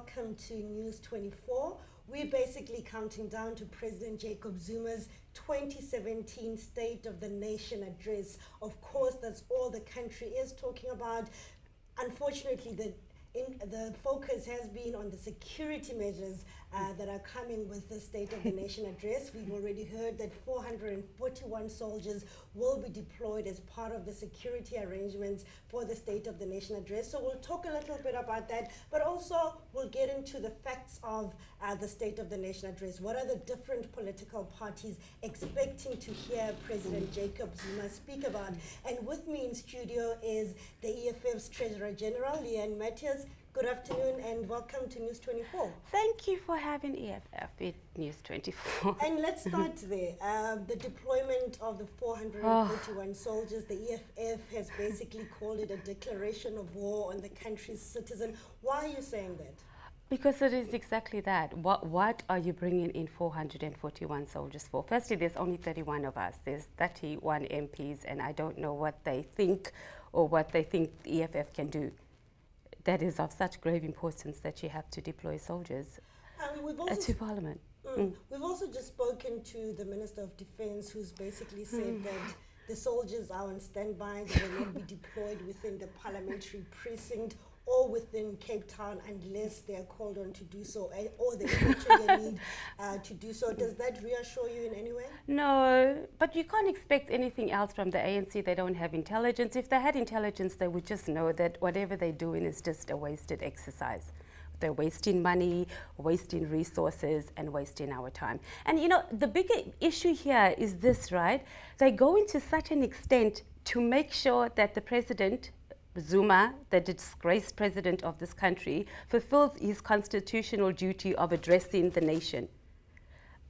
welcome to News 24. We're basically counting down to President Jacob Zuma's 2017 State of the Nation address. Of course, that's all the country is talking about. Unfortunately, the focus has been on the security measures that are coming with the State of the Nation address. We've already heard that 441 soldiers will be deployed as part of the security arrangements for the State of the Nation address. So we'll talk a little bit about that, but also we'll get into the facts of the State of the Nation address. What are the different political parties expecting to hear President Jacob Zuma speak about? And with me in studio is the EFF's Treasurer General, Leanne Matthias. Good afternoon and welcome to News 24. Thank you for having EFF at News 24. And let's start there. The deployment of the 441 soldiers, the EFF has basically called it a declaration of war on the country's citizen. Why are you saying that? Because it is exactly that. What are you bringing in 441 soldiers for? Firstly, there's only 31 of us. There's 31 MPs, and I don't know what they think or what they think the EFF can do. That is of such grave importance that you have to deploy soldiers to Parliament. We've also just spoken to the Minister of Defence, who's basically said that the soldiers are on standby. They will not be deployed within the parliamentary precinct or within Cape Town unless they are called on to do so, or they actually need to do so. Does that reassure you in any way? No, but you can't expect anything else from the ANC. They don't have intelligence. If they had intelligence, they would just know that whatever they're doing is just a wasted exercise. They're wasting money, wasting resources, and wasting our time. And you know, the bigger issue here is this, right? They go into such an extent to make sure that the president, Zuma, the disgraced president of this country, fulfills his constitutional duty of addressing the nation.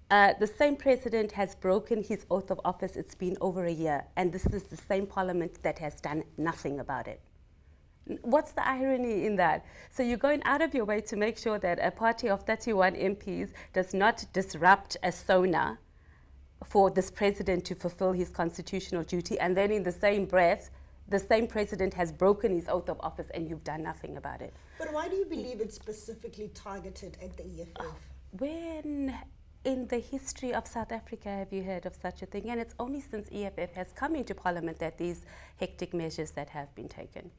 The same president has broken his oath of office. It's been over a year, and this is the same parliament that has done nothing about it. What's the irony in that? So you're going out of your way to make sure that a party of 31 MPs does not disrupt a Sona for this president to fulfill his constitutional duty, and then in the same breath, the same president has broken his oath of office and you've done nothing about it. But why do you believe it's specifically targeted at the EFF? When in the history of South Africa have you heard of such a thing? And it's only since EFF has come into Parliament that these hectic measures that have been taken.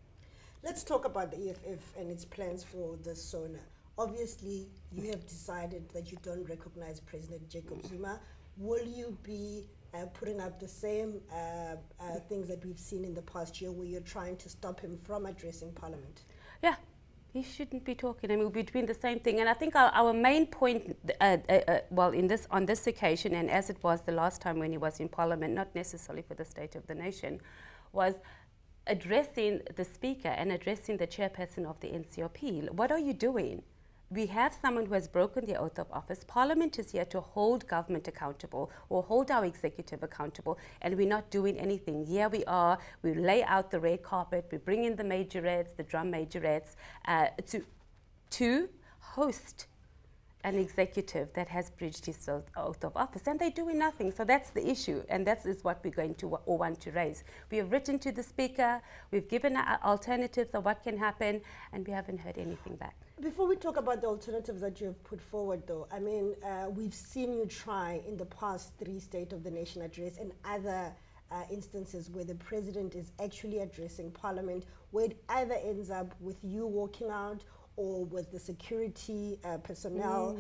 Let's talk about the EFF and its plans for the Sona. Obviously, you have decided that you don't recognize President Jacob Zuma. Will you be putting up the same things that we've seen in the past year where you're trying to stop him from addressing Parliament? Yeah, he shouldn't be talking. I mean, we're doing the same thing. And I think our main point, on this occasion, and as it was the last time when he was in Parliament, not necessarily for the State of the Nation, was addressing the Speaker and addressing the chairperson of the NCOP. What are you doing? We have someone who has broken their oath of office. Parliament is here to hold government accountable or hold our executive accountable, and we're not doing anything. Here we are, we lay out the red carpet, we bring in the majorettes, the drum majorettes, to host an executive that has breached his oath of office, and they're doing nothing. So that's the issue, and that is what we're going to or want to raise. We have written to the Speaker, we've given alternatives of what can happen, and we haven't heard anything back. Before we talk about the alternatives that you have put forward, though, I mean, we've seen you try in the past 3 State of the Nation address and other instances where the president is actually addressing Parliament, where it either ends up with you walking out or with the security personnel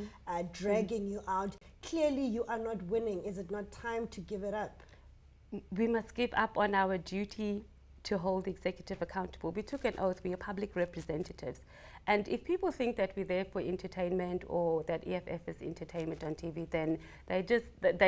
dragging you out. Clearly, you are not winning. Is it not time to give it up? We must give up on our duty to hold the executive accountable. We took an oath. We are public representatives. And if people think that we're there for entertainment or that EFF is entertainment on TV, then they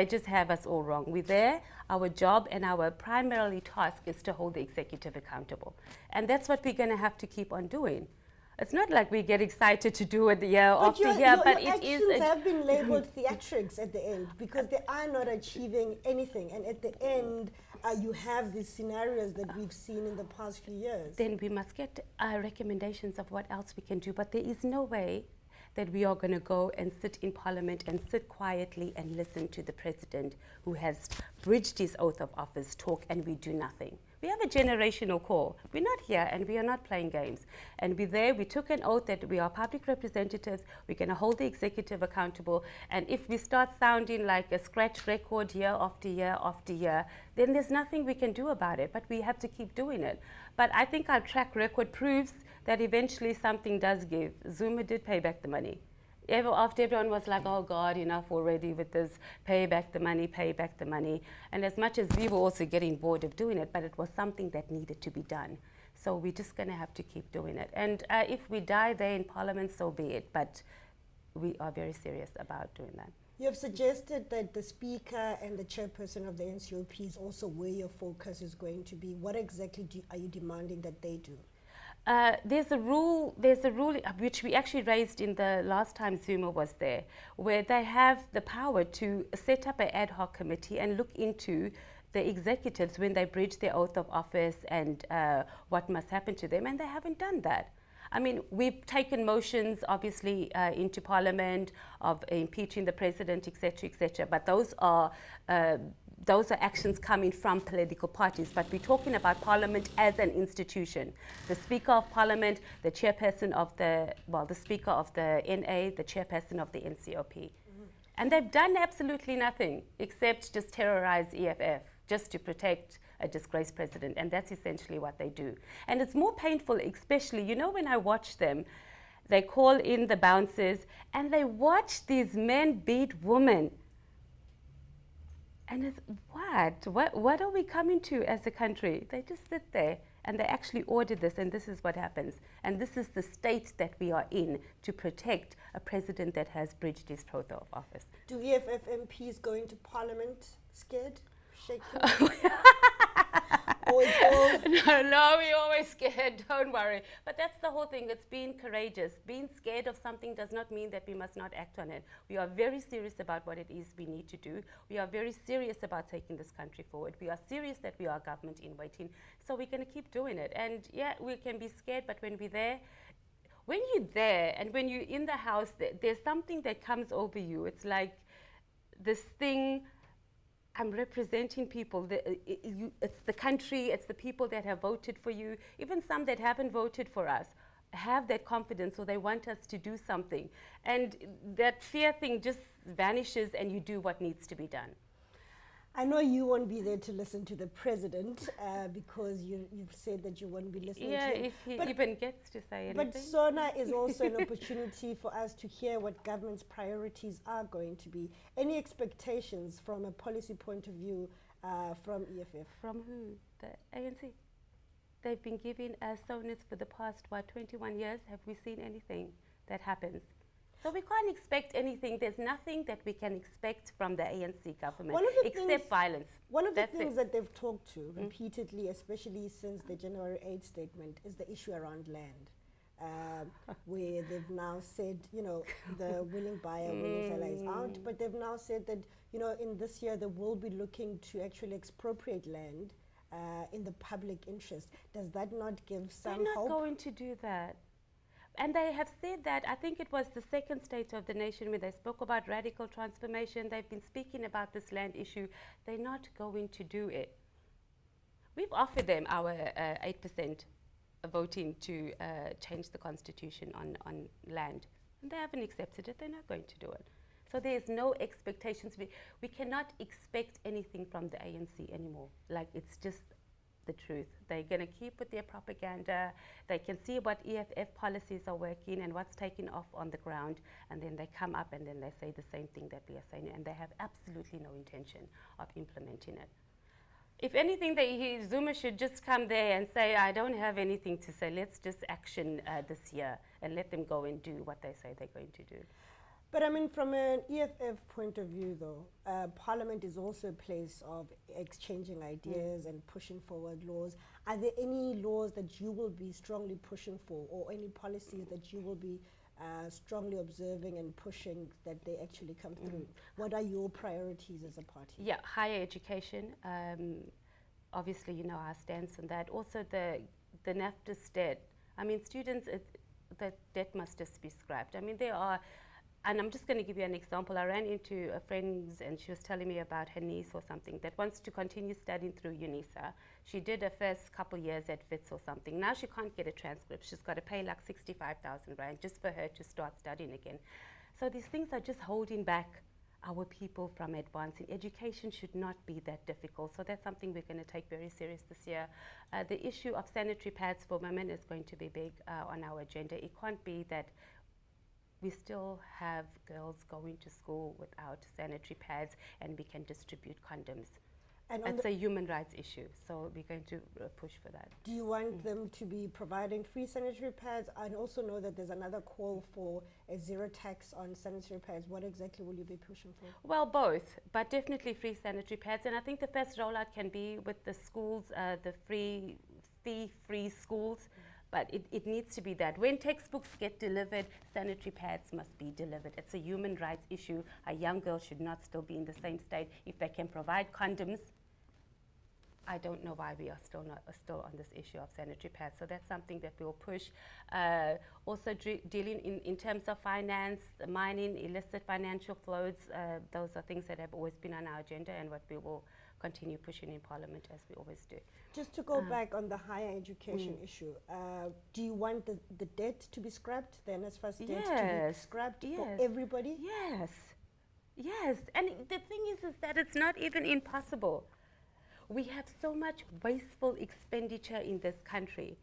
just have us all wrong. We're there. Our job and our primarily task is to hold the executive accountable. And that's what we're going to have to keep on doing. It's not like we get excited to do it year after year, but your actions have been labeled theatrics at the end because they are not achieving anything. And at the end, you have these scenarios that we've seen in the past few years. Then we must get recommendations of what else we can do. But there is no way that we are going to go and sit in Parliament and sit quietly and listen to the president who has bridged his oath of office talk, and we do nothing. We have a generational core. We're not here and we are not playing games. And we're there, we took an oath that we are public representatives, we're going to hold the executive accountable, and if we start sounding like a scratch record year after year after year, then there's nothing we can do about it, but we have to keep doing it. But I think our track record proves that eventually something does give. Zuma did pay back the money. After everyone was like, oh God, enough already with this, pay back the money, pay back the money. And as much as we were also getting bored of doing it, but it was something that needed to be done. So we're just going to have to keep doing it. And if we die there in Parliament, so be it. But we are very serious about doing that. You have suggested that the Speaker and the Chairperson of the NCOP is also where your focus is going to be. What exactly are you demanding that they do? There's a rule which we actually raised in the last time Zuma was there, where they have the power to set up an ad hoc committee and look into the executives when they breach their oath of office and what must happen to them, and they haven't done that. I mean, we've taken motions, obviously, into Parliament of impeaching the President, etc., but those are actions coming from political parties. But we're talking about Parliament as an institution. The Speaker of Parliament, the Chairperson of the Speaker of the NA, the Chairperson of the NCOP. Mm-hmm. And they've done absolutely nothing except just terrorize EFF, just to protect a disgraced president, and that's essentially what they do. And it's more painful, especially, you know, when I watch them, they call in the bouncers and they watch these men beat women. And it's, what are we coming to as a country? They just sit there and they actually order this, and this is what happens. And this is the state that we are in to protect a president that has breached his oath of office. Do EFF MPs go into Parliament scared? Shaking? No, we're always scared, don't worry. But that's the whole thing, it's being courageous. Being scared of something does not mean that we must not act on it. We are very serious about what it is we need to do. We are very serious about taking this country forward. We are serious that we are government in waiting. So we're going to keep doing it. And yeah, we can be scared, but when we're there, when you're there and when you're in the house, there's something that comes over you. It's like this thing, I'm representing people. It's the country, it's the people that have voted for you. Even some that haven't voted for us have that confidence, so they want us to do something. And that fear thing just vanishes and you do what needs to be done. I know you won't be there to listen to the president because you've said that you won't be listening to him. Yeah, if he even gets to say anything. But Sona is also an opportunity for us to hear what government's priorities are going to be. Any expectations from a policy point of view from EFF? From who? The ANC. They've been giving us Sonas for the past, 21 years. Have we seen anything that happens? So we can't expect anything. There's nothing that we can expect from the ANC government except violence. One of the things that they've talked to repeatedly, especially since the January 8th statement, is the issue around land. Where they've now said, you know, the willing buyer, willing seller is out, but they've now said that, you know, in this year they will be looking to actually expropriate land in the public interest. Does that not give some hope? They're not going to do that. And they have said that, I think it was the second State of the Nation where they spoke about radical transformation. They've been speaking about this land issue. They're not going to do it. We've offered them our 8% voting to change the constitution on land. And they haven't accepted it. They're not going to do it. So there's no expectations. We cannot expect anything from the ANC anymore. Like, it's just the truth. They're going to keep with their propaganda. They can see what EFF policies are working and what's taking off on the ground, and then they come up and then they say the same thing that we are saying, and they have absolutely no intention of implementing it. If anything, Zuma should just come there and say, I don't have anything to say, let's just action this year, and let them go and do what they say they're going to do. But I mean, from an EFF point of view, though, Parliament is also a place of exchanging ideas and pushing forward laws. Are there any laws that you will be strongly pushing for, or any policies that you will be strongly observing and pushing that they actually come through? What are your priorities as a party? Yeah, higher education. Obviously, you know our stance on that. Also, the NAFTA debt. I mean, students, the debt must just be scrapped. I mean, there are And I'm just going to give you an example. I ran into a friend and she was telling me about her niece or something that wants to continue studying through UNISA. She did her first couple years at WITS or something. Now she can't get a transcript. She's got to pay like 65,000 rand just for her to start studying again. So these things are just holding back our people from advancing. Education should not be that difficult. So that's something we're going to take very serious this year. The issue of sanitary pads for women is going to be big on our agenda. It can't be that we still have girls going to school without sanitary pads and we can distribute condoms. And it's a human rights issue, so we're going to push for that. Do you want them to be providing free sanitary pads? I also know that there's another call for a zero tax on sanitary pads. What exactly will you be pushing for? Well, both, but definitely free sanitary pads. And I think the first rollout can be with the schools, the fee-free schools. But it needs to be that. When textbooks get delivered, sanitary pads must be delivered. It's a human rights issue. A young girl should not still be in the same state. If they can provide condoms, I don't know why we are still on this issue of sanitary pads. So that's something that we'll push. Also dealing in terms of finance, mining, illicit financial flows, those are things that have always been on our agenda and what we will continue pushing in Parliament as we always do. Just to go back on the higher education issue, do you want the debt to be scrapped, the NSFAS debt to be scrapped for everybody? Yes, yes. And the thing is that it's not even impossible. We have so much wasteful expenditure in this country.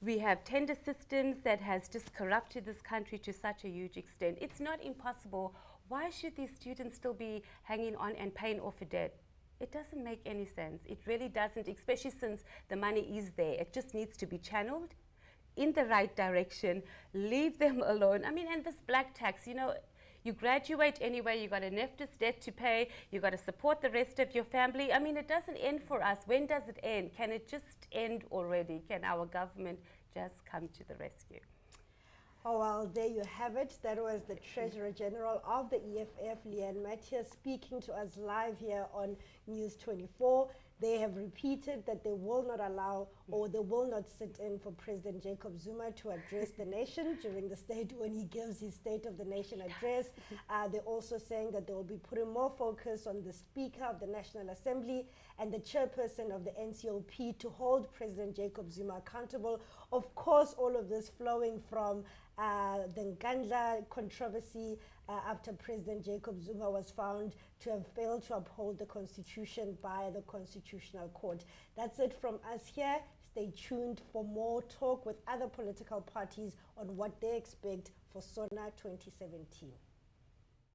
We have tender systems that has just corrupted this country to such a huge extent. It's not impossible. Why should these students still be hanging on and paying off a debt? It doesn't make any sense. It really doesn't, especially since the money is there. It just needs to be channeled in the right direction. Leave them alone. I mean, and this black tax, you know, you graduate anyway, you got a NEFTIS debt to pay, you got to support the rest of your family. I mean, it doesn't end for us. When does it end? Can it just end already? Can our government just come to the rescue? Oh, well, there you have it. That was the Treasurer General of the EFF, Leanne Matthias, speaking to us live here on News 24. They have repeated that they will not allow or they will not sit in for President Jacob Zuma to address the nation during the state when he gives his State of the Nation address. They're also saying that they will be putting more focus on the Speaker of the National Assembly and the Chairperson of the NCOP to hold President Jacob Zuma accountable. Of course, all of this flowing from the Nkandla controversy after President Jacob Zuma was found to have failed to uphold the Constitution by the Constitutional Court. That's it from us here. Stay tuned for more talk with other political parties on what they expect for Sona 2017.